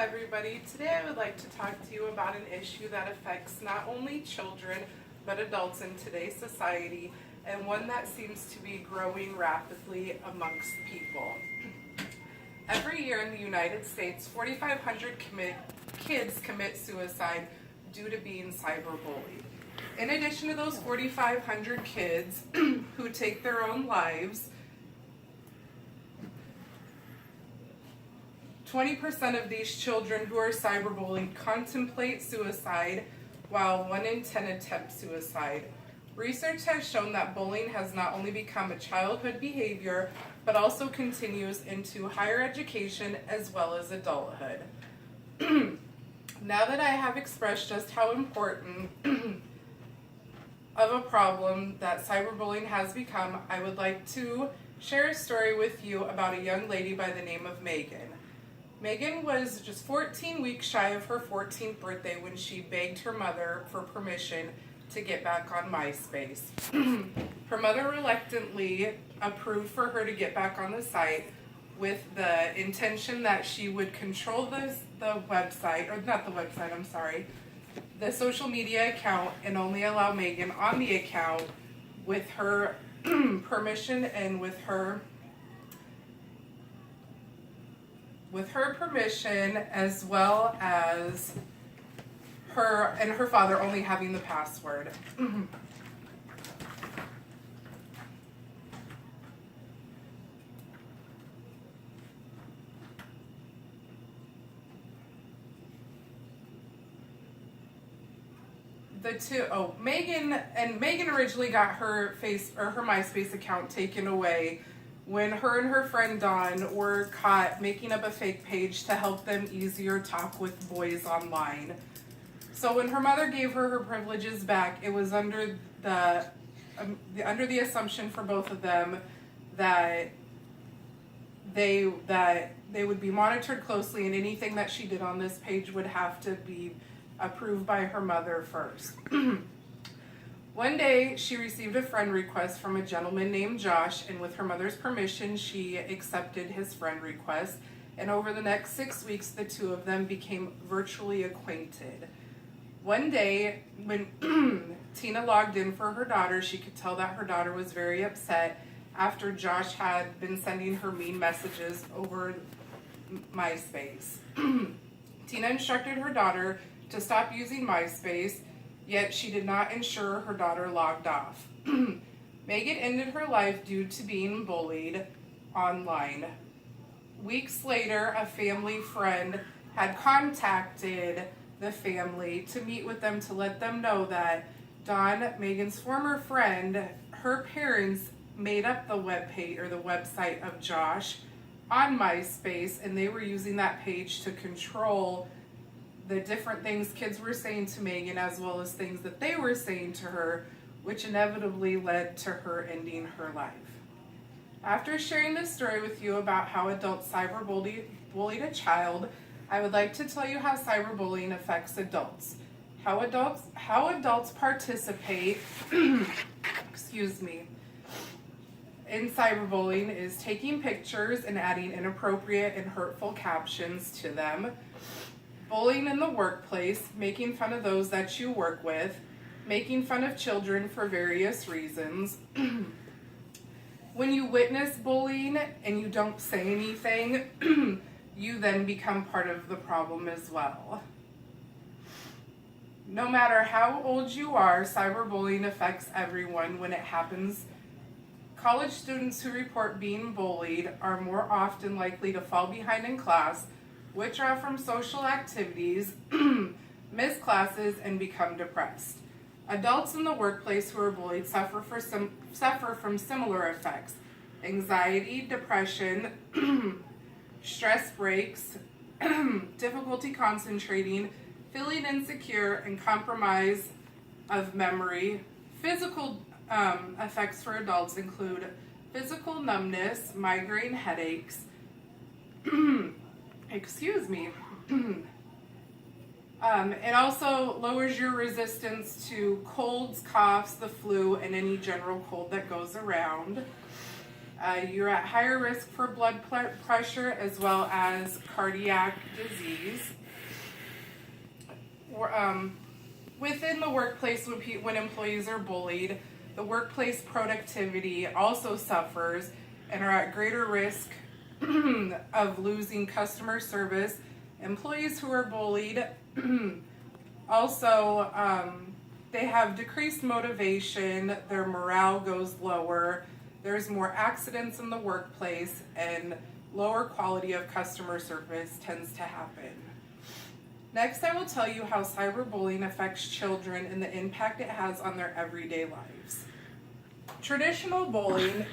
everybody. Today I would like to talk to you about an issue that affects not only children but adults in today's society, and one that seems to be growing rapidly amongst people. Every year in the United States, 4,500 kids commit suicide due to being cyberbullied. In addition to those 4,500 kids who take their own lives, 20% of these children who are cyberbullied contemplate suicide, while 1 in 10 attempt suicide. Research has shown that bullying has not only become a childhood behavior, but also continues into higher education as well as adulthood. Now that I have expressed just how important of a problem that cyberbullying has become, I would like to share a story with you about a young lady by the name of Megan. Megan was just 14 weeks shy of her 14th birthday when she begged her mother for permission to get back on MySpace. Her mother reluctantly approved for her to get back on the site with the intention that she would control the social media account, and only allow Megan on the account with her permission and with her permission, as well as her and her father only having the password. Megan originally got her MySpace account taken away when her and her friend Dawn were caught making up a fake page to help them easier talk with boys online. So when her mother gave her privileges back, it was under the assumption for both of them that they would be monitored closely, and anything that she did on this page would have to be approved by her mother first. One day, she received a friend request from a gentleman named Josh, and with her mother's permission, she accepted his friend request. And over the next 6 weeks, the two of them became virtually acquainted. One day, when Tina logged in for her daughter, she could tell that her daughter was very upset after Josh had been sending her mean messages over MySpace. Tina instructed her daughter to stop using MySpace, yet she did not ensure her daughter logged off. Megan ended her life due to being bullied online. Weeks later, a family friend had contacted the family to meet with them to let them know that Dawn, Megan's former friend, her parents made up the webpage or the website of Josh on MySpace, and they were using that page to control the different things kids were saying to Megan, as well as things that they were saying to her, which inevitably led to her ending her life. After sharing this story with you about how adults cyberbullied a child, I would like to tell you how cyberbullying affects adults. How adults participate excuse me, in cyberbullying is taking pictures and adding inappropriate and hurtful captions to them. Bullying in the workplace, making fun of those that you work with, making fun of children for various reasons. When you witness bullying and you don't say anything, you then become part of the problem as well. No matter how old you are, cyberbullying affects everyone when it happens. College students who report being bullied are more often likely to fall behind in class, withdraw from social activities, miss classes, and become depressed. Adults in the workplace who are bullied suffer from similar effects: anxiety, depression, stress breaks, difficulty concentrating, feeling insecure, and compromise of memory. Physical effects for adults include physical numbness, migraine headaches, it also lowers your resistance to colds, coughs, the flu, and any general cold that goes around. You're at higher risk for blood pressure as well as cardiac disease. Within the workplace, when employees are bullied, the workplace productivity also suffers and are at greater risk of losing customer service. Employees who are bullied also, they have decreased motivation, their morale goes lower, there's more accidents in the workplace, and lower quality of customer service tends to happen. Next, I will tell you how cyberbullying affects children and the impact it has on their everyday lives. Traditional bullying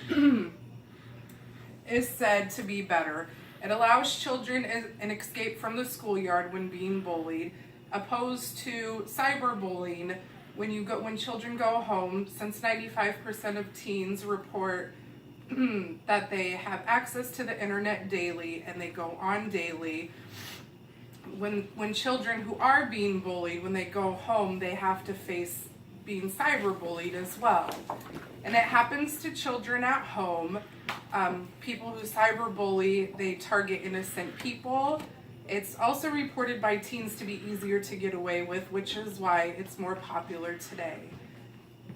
is said to be better. It allows children an escape from the schoolyard when being bullied, opposed to cyberbullying when children go home, since 95% of teens report that they have access to the internet daily and they go on daily. When children who are being bullied, when they go home, they have to face being cyberbullied as well. And it happens to children at home. People who cyberbully, they target innocent people. It's also reported by teens to be easier to get away with, which is why it's more popular today.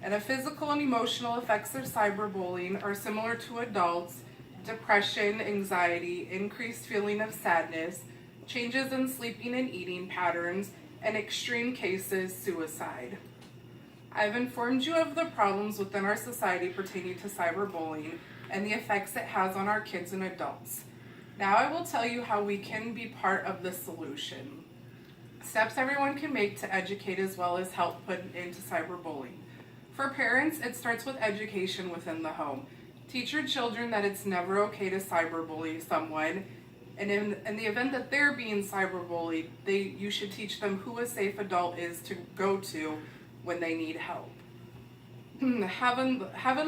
And the physical and emotional effects of cyberbullying are similar to adults: depression, anxiety, increased feeling of sadness, changes in sleeping and eating patterns, and extreme cases, suicide. I've informed you of the problems within our society pertaining to cyberbullying and the effects it has on our kids and adults. Now I will tell you how we can be part of the solution. Steps everyone can make to educate as well as help put into cyberbullying. For parents, it starts with education within the home. Teach your children that it's never okay to cyberbully someone, and in the event that they're being cyberbullied, you should teach them who a safe adult is to go to when they need help. Having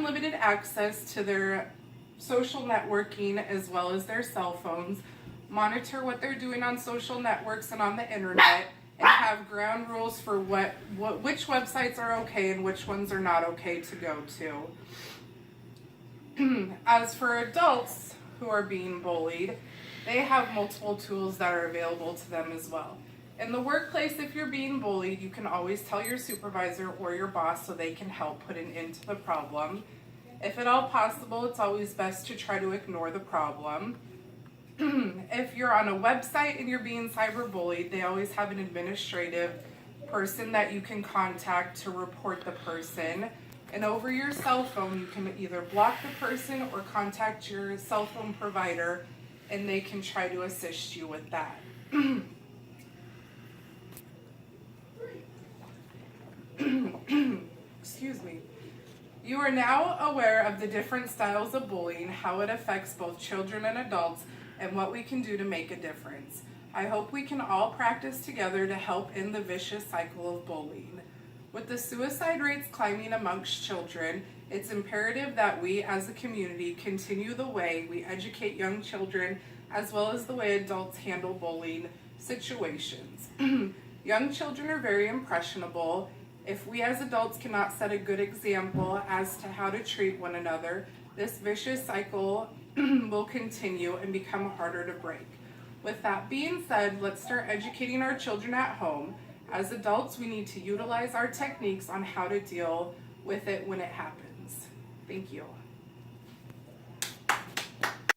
limited access to their social networking as well as their cell phones, monitor what they're doing on social networks and on the internet, and have ground rules for which websites are okay and which ones are not okay to go to. As for adults who are being bullied, they have multiple tools that are available to them as well. In the workplace, if you're being bullied, you can always tell your supervisor or your boss so they can help put an end to the problem. If at all possible, it's always best to try to ignore the problem. If you're on a website and you're being cyberbullied, they always have an administrative person that you can contact to report the person. And over your cell phone, you can either block the person or contact your cell phone provider, and they can try to assist you with that. Excuse me. You are now aware of the different styles of bullying, how it affects both children and adults, and what we can do to make a difference. I hope we can all practice together to help end the vicious cycle of bullying. With the suicide rates climbing amongst children, it's imperative that we as a community continue the way we educate young children as well as the way adults handle bullying situations. Young children are very impressionable. If we as adults cannot set a good example as to how to treat one another, this vicious cycle will continue and become harder to break. With that being said, let's start educating our children at home. As adults, we need to utilize our techniques on how to deal with it when it happens. Thank you.